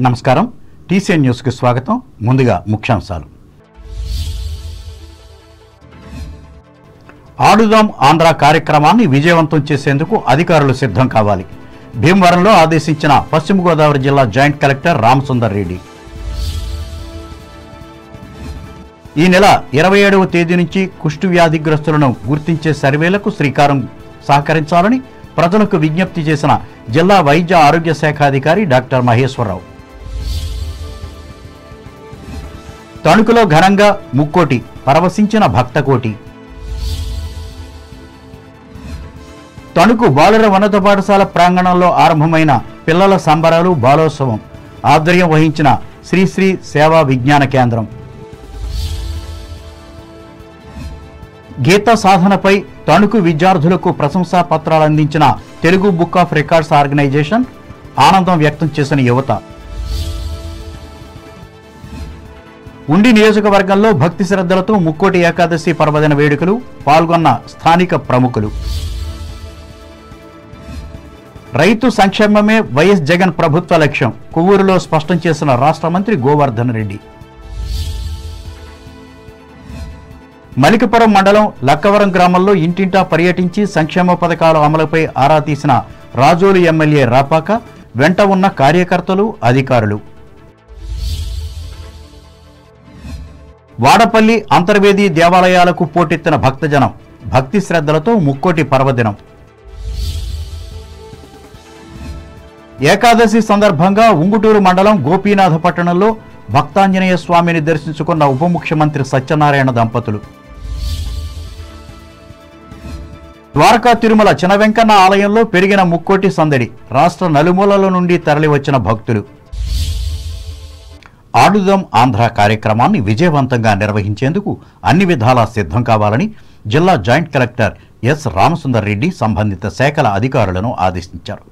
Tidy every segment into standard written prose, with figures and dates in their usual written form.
నమస్కారం TCN news కి స్వాగతం. ముందుగా ముఖ్యాంశాలు. ఆడుదాం ఆంధ్ర కార్యక్రమాన్ని విజయవంతం చేసేందుకు అధికారులు సిద్ధం కావాలి. భీమవరంలో ఆదేశించిన పశ్చిమ గోదావరి జిల్లా జాయింట్ కలెక్టర్ రామసుందర్ రెడ్డి. ఈ నెల 27వ తేదీ నుంచి కుష్టు వ్యాధిగ్రస్తులను గుర్తించే సర్వేలకు శ్రీకారం సహకరించాలని ప్రజలకు విజ్ఞప్తి చేసిన జిల్లా వైద్య ఆరోగ్య శాఖ అధికారి డాక్టర్ మహేశ్వరరావు. తణుకులో ఘనంగా ముక్కోటి పరవశించిన భక్తకోటి. తణుకు బాలుర ఉన్నత పాఠశాల ప్రాంగణంలో ఆరంభమైన పిల్లల సంబరాలు బాలోత్సవం ఆధ్వర్యం వహించిన శ్రీశ్రీ సేవా విజ్ఞాన కేంద్రం. గీత సాధనపై తణుకు విద్యార్థులకు ప్రశంసా పత్రాలు అందించిన Telugu book of records organisation ఆనందం వ్యక్తం చేసిన యువత. ఉండి నియోజకవర్గంలో భక్తి శ్రద్ధలతో ముక్కోటి ఏకాదశి పర్వదిన వేడుకలు పాల్గొన్న స్థానిక ప్రముఖులు. రైతు సంక్షేమమే వైఎస్ జగన్ ప్రభుత్వ లక్ష్యం కొవ్వూరులో స్పష్టం చేసిన రాష్ట్ర మంత్రి గోవర్ధన్ రెడ్డి. మలికపురం మండలం లక్కవరం గ్రామంలో ఇంటింటా పర్యటించి సంక్షేమ పథకాల అమలుపై ఆరా తీసిన రాజోలు ఎమ్మెల్యే రాపాక వెంట ఉన్న కార్యకర్తలు అధికారులు. వాడపల్లి అంతర్వేది దేవాలయాలకు పోటెత్తిన భక్తజనం భక్తి శ్రద్ధలతో ముక్కోటి పర్వదినం. ఏకాదశి సందర్భంగా ఉంగుటూరు మండలం గోపీనాథ పట్టణంలో భక్తాంజనేయ స్వామిని దర్శించుకున్న ఉప ముఖ్యమంత్రి సత్యనారాయణ దంపతులు. ద్వారకా తిరుమల చిన వెంకన్న ఆలయంలో పెరిగిన ముక్కోటి సందడి రాష్ట్ర నలుమూలల నుండి తరలివచ్చిన భక్తులు. ఆడుదాం ఆంధ్ర కార్యక్రమాన్ని విజయవంతంగా నిర్వహించేందుకు అన్ని విధాలా సిద్ధం కావాలని జిల్లా joint collector S Ramasundar Reddy సంబంధిత శాఖల అధికారులను ఆదేశించారు.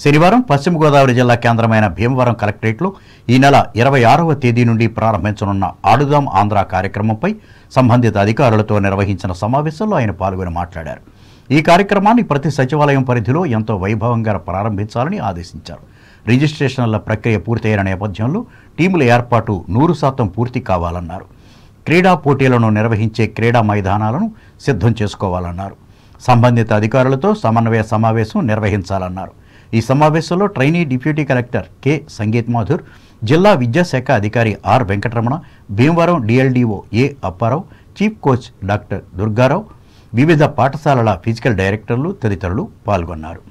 శనివారం పశ్చిమ గోదావరి జిల్లా కేంద్రమైన భీమవరం కలెక్టరేట్లో ఈ నెల 26వ తేదీ నుండి ప్రారంభించనున్న ఆడుదాం ఆంధ్ర కార్యక్రమంపై సంబంధిత అధికారులతో నిర్వహించిన సమావేశంలో ఆయన పాల్గొని మాట్లాడారు. ఈ కార్యక్రమాన్ని ప్రతి సచివాలయం పరిధిలో ఎంతో వైభవంగా ప్రారంభించాలని ఆదేశించారు. రిజిస్ట్రేషన్ల ప్రక్రియ పూర్తయిన నేపథ్యంలో టీముల ఏర్పాటు 100% పూర్తి కావాలన్నారు. క్రీడా పోటీలను నిర్వహించే క్రీడా మైదానాలను సిద్ధం చేసుకోవాలన్నారు. సంబంధిత అధికారులతో సమన్వయ సమావేశం నిర్వహించాలన్నారు. ఈ సమావేశంలో trainee deputy collector K Sangeet Madhur, జిల్లా విద్యాశాఖ అధికారి R Venkataramana, Bhimavaram DLDO A Apparao, chief coach doctor Durgarao, వివిధ పాఠశాలల ఫిజికల్ డైరెక్టర్లు తదితరులు పాల్గొన్నారు.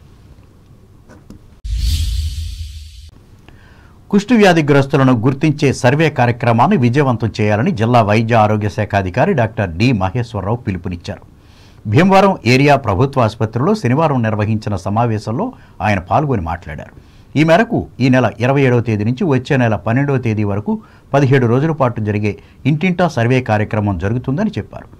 కుష్టు వ్యాధిగ్రస్తులను గుర్తించే సర్వే కార్యక్రమాన్ని విజయవంతం చేయాలని జిల్లా వైద్య ఆరోగ్య శాఖ అధికారి డాక్టర్ డి మహేశ్వరరావు పిలుపునిచ్చారు. భీమవరం ఏరియా ప్రభుత్వ ఆసుపత్రిలో శనివారం నిర్వహించిన సమావేశంలో ఆయన పాల్గొని మాట్లాడారు. ఈ మేరకు ఈ నెల 27వ తేదీ నుంచి వచ్చే నెల 12వ తేదీ వరకు 17 రోజుల పాటు జరిగే ఇంటింటా సర్వే కార్యక్రమం జరుగుతుందని చెప్పారు.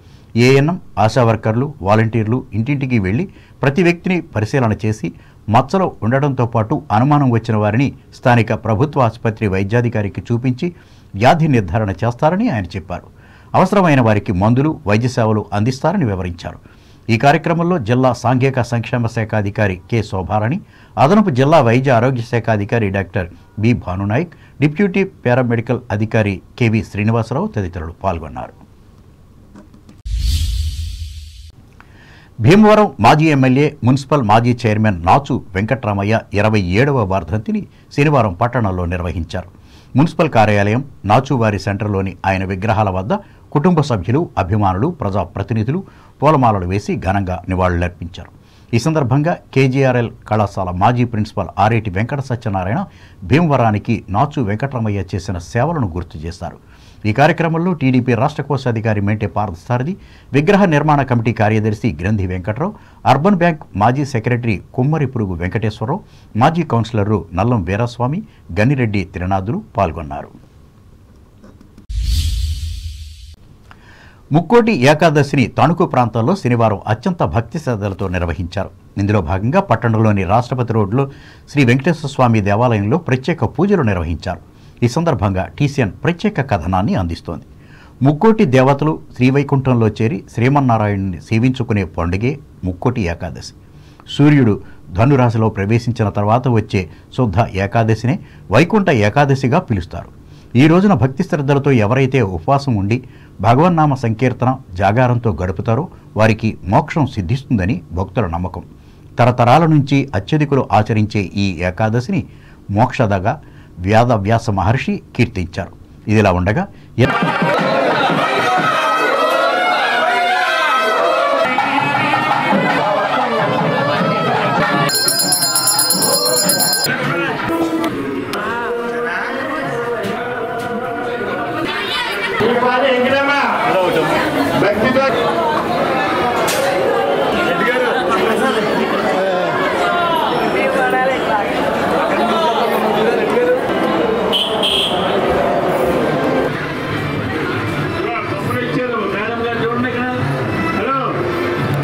ఏఎన్ఎం, ఆశా వర్కర్లు, వాలంటీర్లు ఇంటింటికి వెళ్లి ప్రతి వ్యక్తిని పరిశీలన చేసి మచ్చలు ఉండడంతో పాటు అనుమానం వచ్చిన వారిని స్థానిక ప్రభుత్వ ఆసుపత్రి వైద్యాధికారికి చూపించి వ్యాధి నిర్ధారణ చేస్తారని ఆయన చెప్పారు. అవసరమైన వారికి మందులు, వైద్య సేవలు అందిస్తారని వివరించారు. ఈ కార్యక్రమంలో జిల్లా సాంఘిక సంక్షేమ శాఖ అధికారి కె శోభారాణి, అదనపు జిల్లా వైద్య ఆరోగ్య శాఖ అధికారి doctor B Bhanunayak, deputy paramedical అధికారి కెవి శ్రీనివాసరావు తదితరులు పాల్గొన్నారు. భీమవరం మాజీ ఎమ్మెల్యే, మున్సిపల్ మాజీ చైర్మన్ నాచు వెంకట్రామయ్య 27వ వర్ధంతిని శనివారం పట్టణంలో నిర్వహించారు. మున్సిపల్ కార్యాలయం, నాచువారి సెంటర్లోని ఆయన విగ్రహాల వద్ద కుటుంబ సభ్యులు, అభిమానులు, ప్రజాప్రతినిధులు పూలమాలలు వేసి ఘనంగా నివాళులర్పించారు. ఈ సందర్భంగా కేజీఆర్ఎల్ కళాశాల మాజీ ప్రిన్సిపల్ ఆరేటి వెంకట సత్యనారాయణ భీమవరానికి నాచు వెంకటరామయ్య చేసిన సేవలను గుర్తు చేశారు. ఈ కార్యక్రమంలో టీడీపీ రాష్ట్ర కోశాధికారి మెంటే పార్థసారథి, విగ్రహ నిర్మాణ కమిటీ కార్యదర్శి గ్రంథి వెంకట్రావు, అర్బన్ బ్యాంక్ మాజీ సెక్రటరీ కుమ్మరి పురుగు వెంకటేశ్వరరావు, మాజీ కౌన్సిలర్లు నల్లం వీరస్వామి, గన్నిరెడ్డి త్రినాథులు పాల్గొన్నారు. ముక్కోటి ఏకాదశిని తణుకు ప్రాంతంలో శనివారం అత్యంత భక్తి శ్రద్ధలతో నిర్వహించారు. ఇందులో భాగంగా పట్టణంలోని రాష్ట్రపతి రోడ్లో శ్రీ వెంకటేశ్వర స్వామి దేవాలయంలో ప్రత్యేక పూజలు నిర్వహించారు. ఈ సందర్భంగా టీసీఎన్ ప్రత్యేక కథనాన్ని అందిస్తోంది. ముక్కోటి దేవతలు శ్రీవైకుంఠంలో చేరి శ్రీమన్నారాయణుని సేవించుకునే పండుగే ముక్కోటి ఏకాదశి. సూర్యుడు ధనురాశిలో ప్రవేశించిన తర్వాత వచ్చే శుద్ధ ఏకాదశినే వైకుంఠ ఏకాదశిగా పిలుస్తారు. ఈ రోజున భక్తి శ్రద్ధలతో ఎవరైతే ఉపవాసం ఉండి భగవన్నామ సంకీర్తన జాగారంతో గడుపుతారో వారికి మోక్షం సిద్ధిస్తుందని భక్తుల నమ్మకం. తరతరాల నుంచి అత్యధికులు ఆచరించే ఈ ఏకాదశిని మోక్షదగా వ్యాస మహర్షి కీర్తించారు. ఇదిలా ఉండగా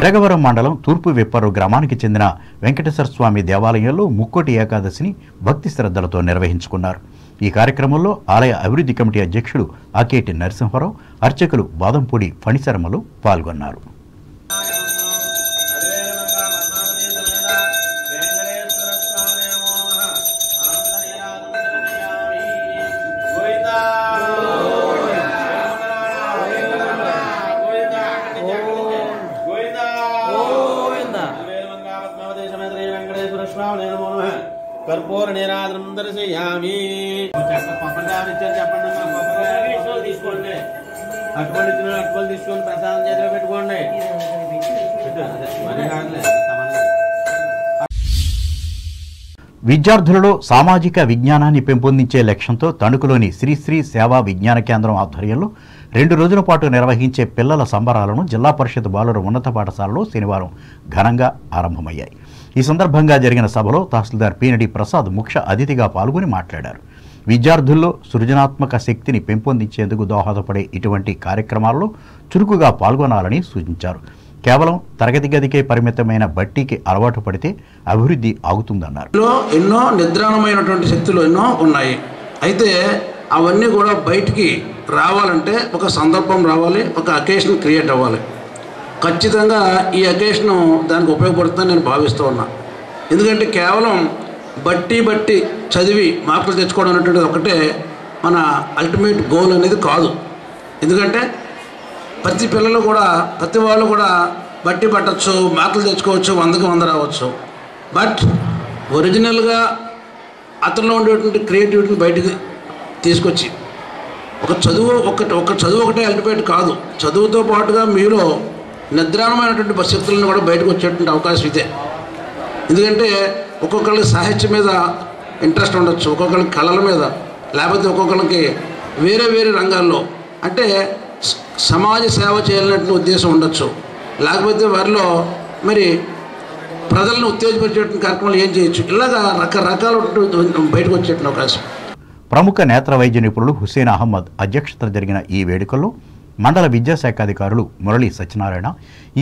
ఎరగవరం మండలం తూర్పు విప్పరు గ్రామానికి చెందిన వెంకటేశ్వర స్వామి దేవాలయంలో ముక్కోటి ఏకాదశిని భక్తి శ్రద్ధలతో నిర్వహించుకున్నారు. ఈ కార్యక్రమంలో ఆలయ అభివృద్ధి కమిటీ అధ్యక్షుడు ఆకేటి నరసింహారావు, అర్చకులు బాదంపూడి ఫణిశర్మలు పాల్గొన్నారు. कर्पूर निराद्रम दर्शयामि తీసుకోండి అటువల్ తీసుకొని ప్రసాదం చేతిలో పెట్టుకోండి. విద్యార్థులలో సామాజిక విజ్ఞానాన్ని పెంపొందించే లక్ష్యంతో తణుకులోని శ్రీశ్రీ సేవా విజ్ఞాన కేంద్రం ఆధ్వర్యంలో 2 రోజుల పాటు నిర్వహించే పిల్లల సంబరాలను జిల్లా పరిషత్ బాలుర ఉన్నత పాఠశాలలో శనివారం ఘనంగా ఆరంభమయ్యాయి. ఈ సందర్భంగా జరిగిన సభలో తహసీల్దార్ పీనడి ప్రసాద్ ముఖ్య అతిథిగా పాల్గొని మాట్లాడారు. విద్యార్థుల్లో సృజనాత్మక శక్తిని పెంపొందించేందుకు దోహదపడే ఇటువంటి కార్యక్రమాల్లో చురుకుగా పాల్గొనాలని సూచించారు. కేవలం తరగతి గదికే పరిమితమైన బట్టీకి అలవాటు పడితే అభివృద్ధి ఆగుతుందన్నారు. ఎన్నో నిద్రాణమైనటువంటి శక్తులు ఎన్నో ఉన్నాయి. అయితే అవన్నీ కూడా బయటికి రావాలంటే ఒక సందర్భం రావాలి, ఒక అకేషన్ క్రియేట్ అవ్వాలి. ఖచ్చితంగా ఈ అకేషను దానికి ఉపయోగపడుతుందని నేను భావిస్తూ ఉన్నా. ఎందుకంటే కేవలం బట్టి చదివి మార్కులు తెచ్చుకోవడం అనేటువంటిది ఒకటే మన అల్టిమేట్ గోల్ అనేది కాదు. ఎందుకంటే ప్రతి పిల్లలు కూడా ప్రతి వాళ్ళు కూడా బట్టి పట్టచ్చు, మార్కులు తెచ్చుకోవచ్చు, 100కి 100 రావచ్చు. బట్ ఒరిజినల్గా అతనిలో ఉండేటువంటి క్రియేటివిటీని బయటికి తీసుకొచ్చి ఒక చదువు ఒకటే అల్టిమేట్ కాదు. చదువుతో పాటుగా మీలో నిద్రాణమైనటువంటి శక్తులను కూడా బయటకు వచ్చేటువంటి అవకాశం ఇదే. ఎందుకంటే ఒక్కొక్కరికి సాహిత్యం మీద ఇంట్రెస్ట్ ఉండొచ్చు, ఒక్కొక్కరికి కళల మీద, లేకపోతే ఒక్కొక్కరికి వేరే రంగాల్లో అంటే సమాజ సేవ చేయాలన్నటువంటి ఉద్దేశం ఉండొచ్చు. లేకపోతే వారిలో మరి ప్రజలను ఉత్తేజపరిచేటువంటి కార్యక్రమాలు ఏం చేయొచ్చు. ఇలాగా రకరకాల బయటకు వచ్చేటువంటి అవకాశం. ప్రముఖ నేత్ర వైద్య నిపుణులు హుసేన్ అహ్మద్ అధ్యక్షతన జరిగిన ఈ వేడుకల్లో మండల విద్యాశాఖాధికారులు మురళీ సత్యనారాయణ,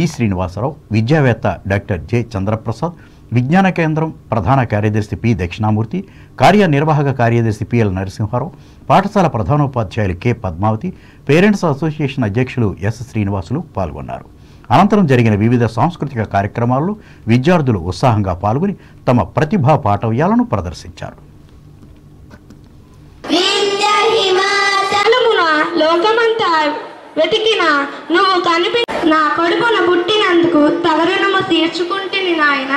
ఈ శ్రీనివాసరావు, విద్యావేత్త డాక్టర్ జె చంద్రప్రసాద్, విజ్ఞాన కేంద్రం ప్రధాన కార్యదర్శి పి దక్షిణామూర్తి, కార్యనిర్వాహక కార్యదర్శి పిఎల్ నరసింహారావు, పాఠశాల ప్రధానోపాధ్యాయులు కె పద్మావతి, పేరెంట్స్ అసోసియేషన్ అధ్యక్షులు ఎస్ శ్రీనివాసులు పాల్గొన్నారు. అనంతరం జరిగిన వివిధ సాంస్కృతిక కార్యక్రమాల్లో విద్యార్థులు ఉత్సాహంగా పాల్గొని తమ ప్రతిభా పాఠవ్యాలను ప్రదర్శించారు. లోకమంతా వెతికిన నువ్వు నా కొడుకును పుట్టినందుకు తగరుణము తీర్చుకుంటుని నాయన.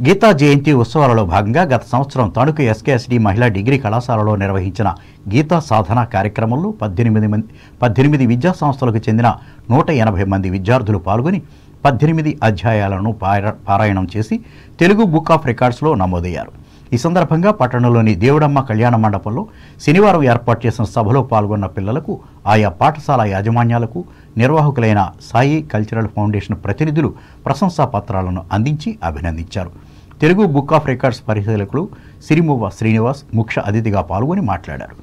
గీతా జయంతి ఉత్సవాలలో భాగంగా గత సంవత్సరం తణుకు ఎస్కేఎస్డి మహిళా డిగ్రీ కళాశాలలో నిర్వహించిన గీతా సాధన కార్యక్రమంలో 18 విద్యా సంస్థలకు చెందిన 180 మంది విద్యార్థులు పాల్గొని 18 అధ్యాయాలను పారాయణం చేసి తెలుగు బుక్ ఆఫ్ రికార్డ్స్లో నమోదయ్యారు. ఈ సందర్భంగా పట్టణంలోని దేవుడమ్మ కళ్యాణ మండపంలో శనివారం ఏర్పాటు చేసిన సభలో పాల్గొన్న పిల్లలకు ఆయా పాఠశాల యాజమాన్యాలకు నిర్వాహకులైన సాయి కల్చరల్ ఫౌండేషన్ ప్రతినిధులు ప్రశంసా పత్రాలను అందించి అభినందించారు. తెలుగు బుక్ ఆఫ్ రికార్డ్స్ పరిశీలకులు సిరిమువ్వ శ్రీనివాస్ ముఖ్య అతిథిగా పాల్గొని మాట్లాడారు.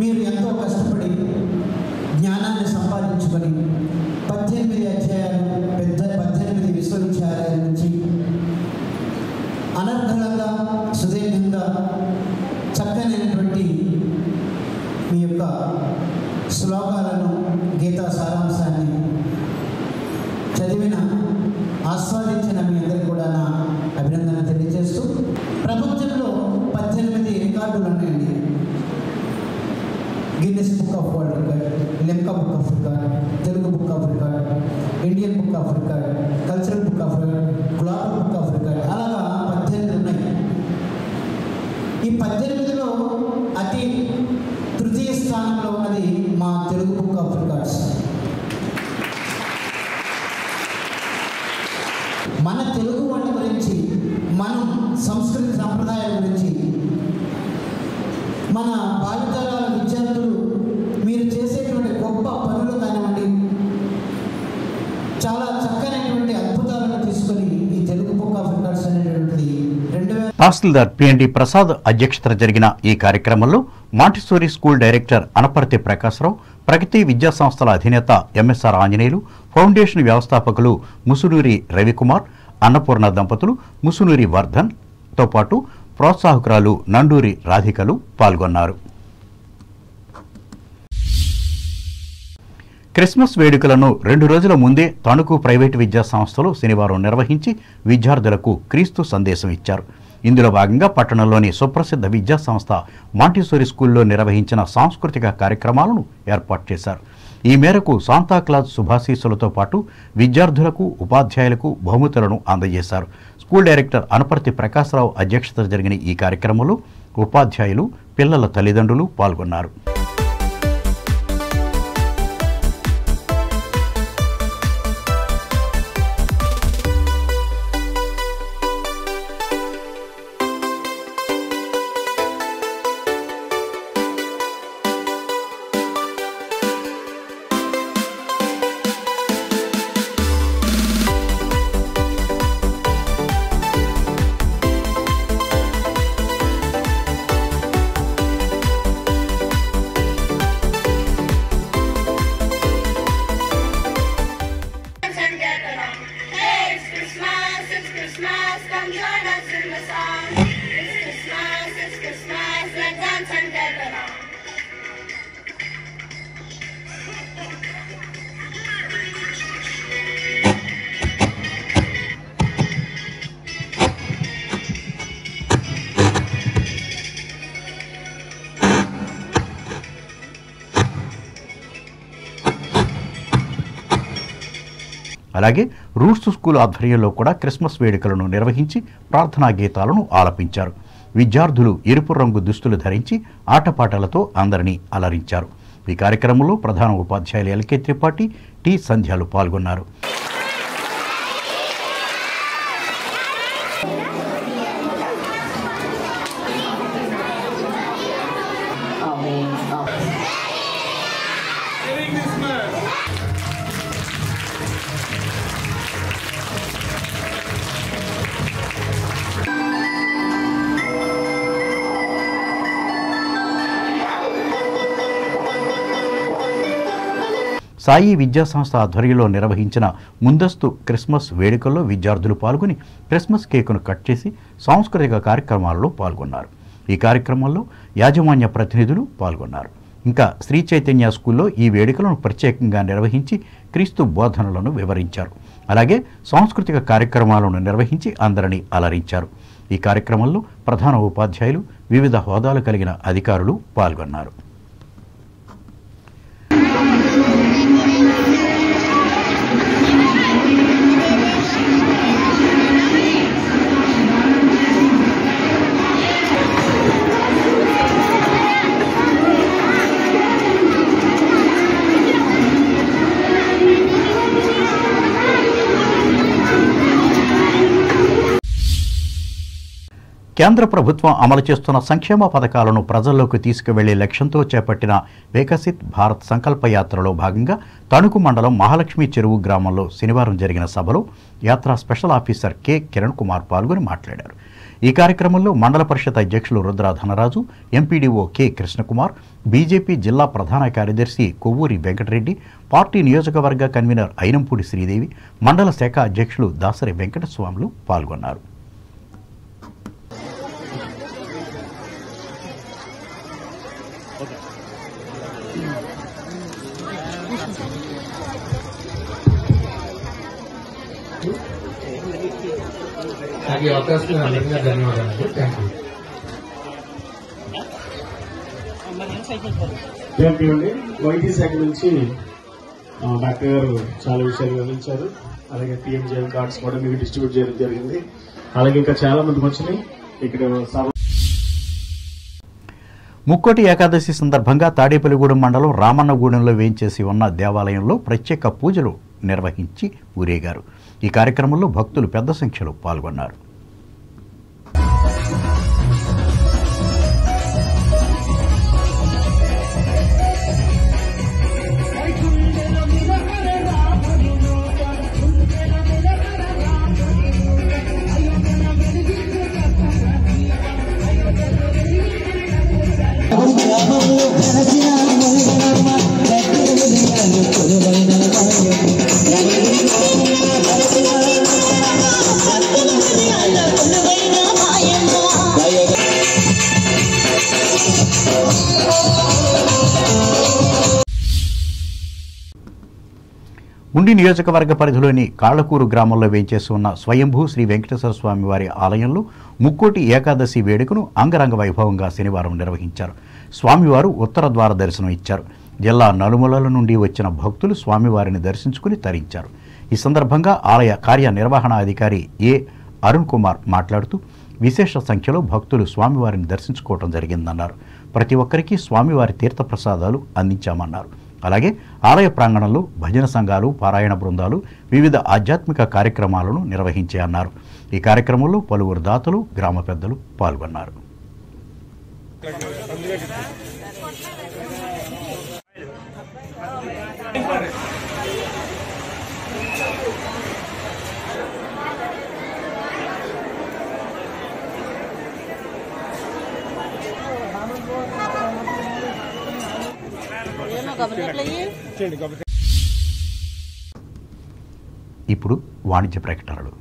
మీరు ఎంతో కష్టపడి జ్ఞానాన్ని సంపాదించుకొని 18 అధ్యాయాలు 18 విశ్వవిద్యాలయాల నుంచి అనర్గళంగా సుదీర్ఘంగా చక్కనైనటువంటి మీ యొక్క శ్లోకాలను గీతా సారాంశాన్ని చదివిన ఆస్వాదించిన మీ అందరికీ కూడా నా అభినందన తెలియజేస్తూ, ప్రపంచంలో 18 రికార్డులు ఉన్నాయండి. Guinness book of world record, Limca book of record, Telugu book of record, Indian book of record, cultural book of record, global book of record, అలాగా 18 ఉన్నాయి. ఈ 18లో అతి తృతీయ స్థానంలో ఉన్నది మా తెలుగు బుక్ ఆఫ్ రికార్డ్స్. మన తెలుగు వాళ్ళ గురించి, మనం సంస్కృతి సంప్రదాయాల గురించి మన భావితరాల విద్యార్థులు మీరు చేసేటువంటి గొప్ప పనులు కానివ్వండి, చాలా చక్కనైనటువంటి అద్భుతాలను తీసుకొని ఈ తెలుగు బుక్ ఆఫ్ రికార్డ్స్ అనేటువంటిది 2000 తహసీల్దార్ పిఎన్డి ప్రసాద్ అధ్యక్షతన జరిగిన ఈ కార్యక్రమంలో Montessori school director Anaparthi Prakash Rao, Pragati Vidya సంస్థల అధినేత ఎంఎస్ఆర్ ఆంజనేయులు, ఫౌండేషన్ వ్యవస్థాపకులు ముసునూరి రవికుమార్, అన్నపూర్ణ దంపతులు, ముసునూరి వర్ధన్తో పాటు ప్రోత్సాహకురాలు నండూరి రాధికలు పాల్గొన్నారు. క్రిస్మస్ వేడుకలను 2 రోజుల ముందే తణుకు ప్రైవేటు విద్యా సంస్థలు శనివారం నిర్వహించి విద్యార్థులకు క్రీస్తు సందేశం ఇచ్చారు. ఇందులో భాగంగా పట్టణంలోని సుప్రసిద్ధ విద్యా సంస్థ మాంటిసోరీ స్కూల్లో నిర్వహించిన సాంస్కృతిక కార్యక్రమాలను ఏర్పాటు చేశారు. ఈ మేరకు శాంతాక్లాజ్ శుభాశీస్సులతో పాటు విద్యార్థులకు, ఉపాధ్యాయులకు బహుమతులను అందజేశారు. స్కూల్ డైరెక్టర్ అనపర్తి ప్రకాశ్రావు అధ్యక్షతన జరిగిన ఈ కార్యక్రమంలో ఉపాధ్యాయులు, పిల్లల తల్లిదండ్రులు పాల్గొన్నారు. అలాగే రూట్స్ స్కూల్ ఆధ్వర్యంలో కూడా క్రిస్మస్ వేడుకలను నిర్వహించి ప్రార్థనా గీతాలను ఆలపించారు. విద్యార్థులు ఎరుపు రంగు దుస్తులు ధరించి ఆటపాటలతో అందరినీ అలరించారు. ఈ కార్యక్రమంలో ప్రధాన ఉపాధ్యాయులు ఎల్కే త్రిపాఠి, టి సంధ్యాలు పాల్గొన్నారు. సాయి విద్యా సంస్థ ఆధ్వర్యంలో నిర్వహించిన ముందస్తు క్రిస్మస్ వేడుకల్లో విద్యార్థులు పాల్గొని క్రిస్మస్ కేకును కట్ చేసి సాంస్కృతిక కార్యక్రమాలలో పాల్గొన్నారు. ఈ కార్యక్రమంలో యాజమాన్య ప్రతినిధులు పాల్గొన్నారు. ఇంకా శ్రీ చైతన్య స్కూల్లో ఈ వేడుకలను ప్రత్యేకంగా నిర్వహించి క్రీస్తు బోధనలను వివరించారు. అలాగే సాంస్కృతిక కార్యక్రమాలను నిర్వహించి అందరినీ అలరించారు. ఈ కార్యక్రమంలో ప్రధాన ఉపాధ్యాయులు, వివిధ హోదాలు కలిగిన అధికారులు పాల్గొన్నారు. కేంద్ర ప్రభుత్వం అమలు చేస్తున్న సంక్షేమ పథకాలను ప్రజల్లోకి తీసుకువెళ్లే లక్ష్యంతో చేపట్టిన వికసిత్ భారత్ సంకల్ప యాత్రలో భాగంగా తణుకు మండలం మహాలక్ష్మి చెరువు గ్రామంలో శనివారం జరిగిన సభలో యాత్ర special officer K Kiran Kumar పాల్గొని మాట్లాడారు. ఈ కార్యక్రమంలో మండల పరిషత్ అధ్యక్షులు Rudra Dhanraj, MPDO K Krishna Kumar, BJP జిల్లా ప్రధాన కార్యదర్శి కొవ్వూరి వెంకటరెడ్డి, పార్టీ నియోజకవర్గ కన్వీనర్ అయినంపూడి శ్రీదేవి, మండల శాఖ అధ్యక్షులు దాసరి వెంకటస్వాములు పాల్గొన్నారు. ఈ అవకాశం అందరికీ ధన్యవాదాలు. థ్యాంక్ యూ అండి. వైద్య శాఖ నుంచి డాక్టర్ గారు చాలా విషయాలు వివరించారు. అలాగే పిఎంజేఎం కార్డ్స్ కూడా మీకు డిస్ట్రిబ్యూట్ చేయడం జరిగింది. అలాగే ఇంకా చాలా మందికి వచ్చినాయి. ఇక్కడ ముక్కోటి ఏకాదశి సందర్భంగా తాడేపల్లిగూడెం మండలం రామన్నగూడెంలో వేయించేసి ఉన్న దేవాలయంలో ప్రత్యేక పూజలు నిర్వహించి ఊరేగారు. ఈ కార్యక్రమంలో భక్తులు పెద్ద సంఖ్యలో పాల్గొన్నారు. ఉండి నియోజకవర్గ పరిధిలోని కాళ్లకూరు గ్రామంలో వేంచేసి ఉన్న స్వయంభూ శ్రీ వెంకటేశ్వర స్వామి వారి ఆలయంలో ముక్కోటి ఏకాదశి వేడుకను అంగరంగ వైభవంగా శనివారం నిర్వహించారు. స్వామివారు ఉత్తర ద్వార దర్శనం ఇచ్చారు. జిల్లా నలుమూలల నుండి వచ్చిన భక్తులు స్వామివారిని దర్శించుకుని తరించారు. ఈ సందర్భంగా ఆలయ కార్యనిర్వహణాధికారి ఏ అరుణ్ కుమార్ మాట్లాడుతూ విశేష సంఖ్యలో భక్తులు స్వామివారిని దర్శించుకోవడం జరిగిందన్నారు. ప్రతి ఒక్కరికి స్వామివారి తీర్థప్రసాదాలు అందించామన్నారు. అలాగే ఆలయ ప్రాంగణంలో భజన సంఘాలు, పారాయణ బృందాలు వివిధ ఆధ్యాత్మిక కార్యక్రమాలను నిర్వహించాయన్నారు. ఈ కార్యక్రమంలో పలువురు దాతలు, గ్రామ పెద్దలు పాల్గొన్నారు. ఇప్పుడు వాణిజ్య ప్రకటనలు.